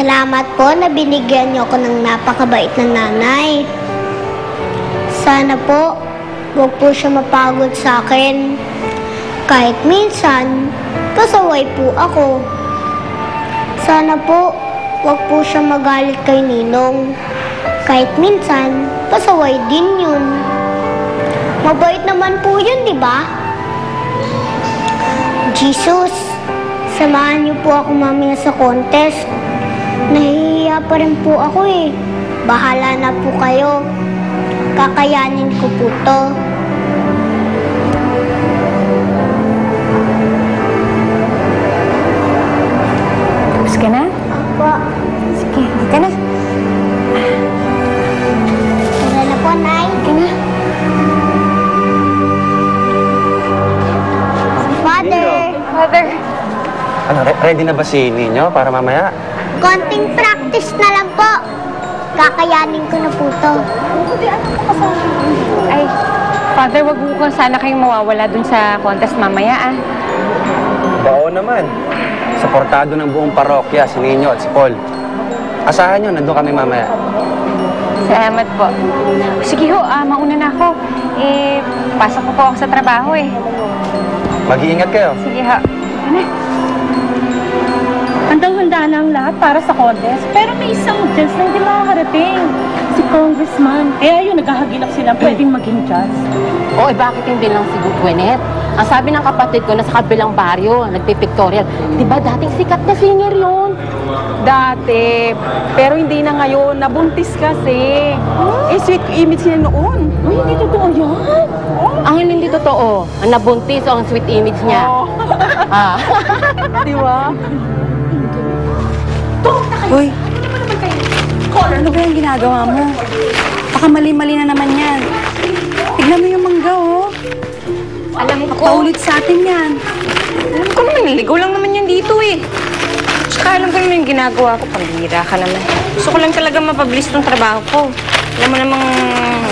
Salamat po na binigyan niyo ako ng napakabait na nanay. Sana po, huwag po siya mapagod sa akin. Kahit minsan, pasaway po ako. Sana po, huwag po siya magalit kay Ninong. Kahit minsan, pasaway din yun. Mabait naman po yun, di ba? Jesus, samahan niyo po ako mamaya sa contest. Nahihiya pa rin po ako eh. Bahala na po kayo. Kakayanin ko po to. Tapos ka na? Opo. Sige, hindi ka na. Wala na po, Nay. Hindi ka na. Father, Father. Ano, ready na ba si Ninyo para mamaya? konting practice na lang po. Kakayanin ko na po to. Ay, Father, wag mo kung sana kayong mawawala dun sa contest mamaya, ah. Oo naman. Suportado ng buong parokya, si Ninyo at si Paul. Asahan nyo, nandun kami mamaya. Salamat po. Sige ho, mauna na ako. Pasok ko po ako sa trabaho eh. Mag-iingat kayo. Sige ho. Ano? Handang-handa na ang lahat para sa contest, pero may isang judge na hindi makakarating. Si Congressman. Kaya yun, naghahagilap sila pwedeng maging judge. Oo, bakit hindi lang si Gwyneth? Ang sabi ng kapatid ko, nasa kabilang baryo, nagpipictorial. Di ba dating sikat na singer yun? Dati. Pero hindi na ngayon. Nabuntis kasi. Eh, sweet image niya noon. Uy, hindi totoo yan. Ang hindi totoo, ang nabuntis o ang sweet image niya. Oh. Ah. Di ba? Uy, ano ba yung ginagawa mo? Baka mali-mali na naman yan. Tignan mo yung mangga, oh. Alam ko. Paulit sa atin yan. Alam ko naman, naligaw lang naman yan dito eh. Tsaka alam ko naman yung ginagawa ko, pambihira ka naman. Gusto ko lang talaga mapabilis tong trabaho ko. Alam mo namang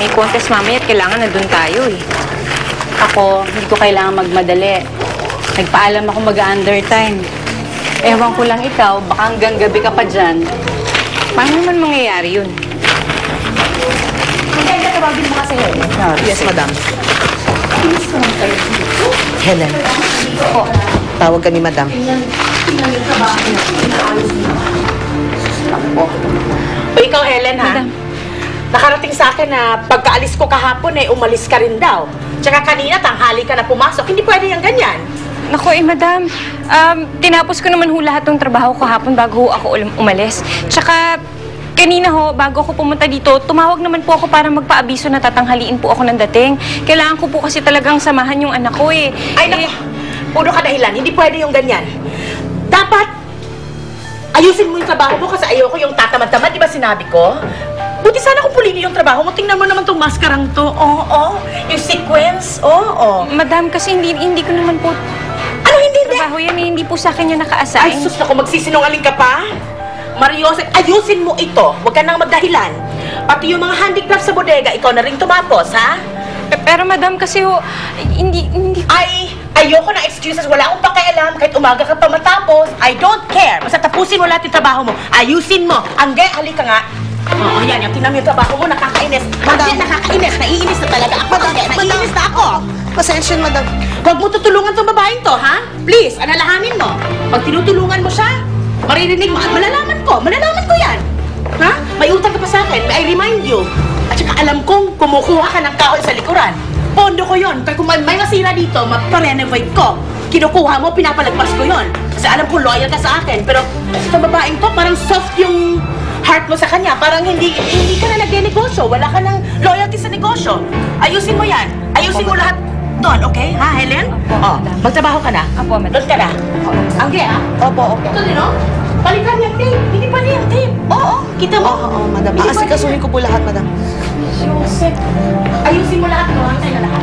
may contest mamaya at kailangan na dun tayo eh. Ako, hindi ko kailangan magmadali. Nagpaalam ako mag-undertime. Ewan ko lang ikaw, baka hanggang gabi ka pa dyan. Paano naman mangyayari yun? Yes, madam. Helen. Tawag ka ni madam. O ikaw, Helen, ha? Nakarating sa akin na pagkaalis ko kahapon, umalis ka rin daw. Tsaka kanina, tanghali ka na pumasok. Hindi pwede yung ganyan. Naku madam. Tinapos ko naman ho lahat ng trabaho ko hapon bago ho ako umalis. Tsaka, kanina ho, bago ako pumunta dito, tumawag naman po ako para magpaabiso na tatanghaliin po ako ng dating. Kailangan ko po kasi talagang samahan yung anak ko eh. Ay, naku, puro ka dahilan. Hindi pwede yung ganyan. Dapat, ayusin mo yung trabaho mo kasi ayoko yung tatamad-tamad. Di ba sinabi ko? Buti sana kung pulini yung trabaho mo. Tingnan mo naman tong maskarang to. Oo, yung sequence. Oo. Madam, kasi hindi ko naman po Ano hindi? trabaho yan eh. Hindi po sa akin yan naka-assign. Ay, sus, naku, magsisinungaling ka pa? Mariosep, ayusin mo ito. Huwag ka nang magdahilan. Pati yung mga handicraft sa bodega, ikaw na rin tumapos, ha? Pero madam, kasi ho, hindi... Ay, ayoko na excuses. Wala akong pakialam. Kahit umaga ka pa matapos, I don't care. Basta tapusin mo lahat yung trabaho mo. Ayusin mo. Angge, halika nga. Oo, yan. Yung tingnan mo yung trabaho mo, nakakainis. Angge, nakakainis. Naiinis na talaga ako. Angge, naiinis na ako. Pasensya, madam. Huwag mo tutulungan tong babaeng to, ha? Please, alalahanin mo. Pag tinutulungan mo siya, maririnig mo at malalaman ko yan. Ha? May utang ka pa sa akin, may I remind you. At saka alam kong kumukuha ka ng kahoy sa likuran. Pondo ko yon. Kaya kung may masira dito, maparenovate ko. Kinukuha mo, pinapalagpas ko yon. Kasi alam ko loyal ka sa akin. Pero sa babaeng to, parang soft yung heart mo sa kanya. Parang hindi ka na nag-negosyo. Wala ka ng loyalty sa negosyo. Ayusin mo yan. Ayusin mo lahat doon, okay? Ha, Helen? Opo, magtrabaho ka na. Opo, madam. Doon ka na. Angge, ha? Opo, opo. Ito din, no? Palitan yung tape. Hindi pa yung tape. Oo, kita mo? Oo, madam. Hindi pa Asikasuhin ko po lahat, madam. Joseph, ayusin mo lahat, no? Hantay na lahat.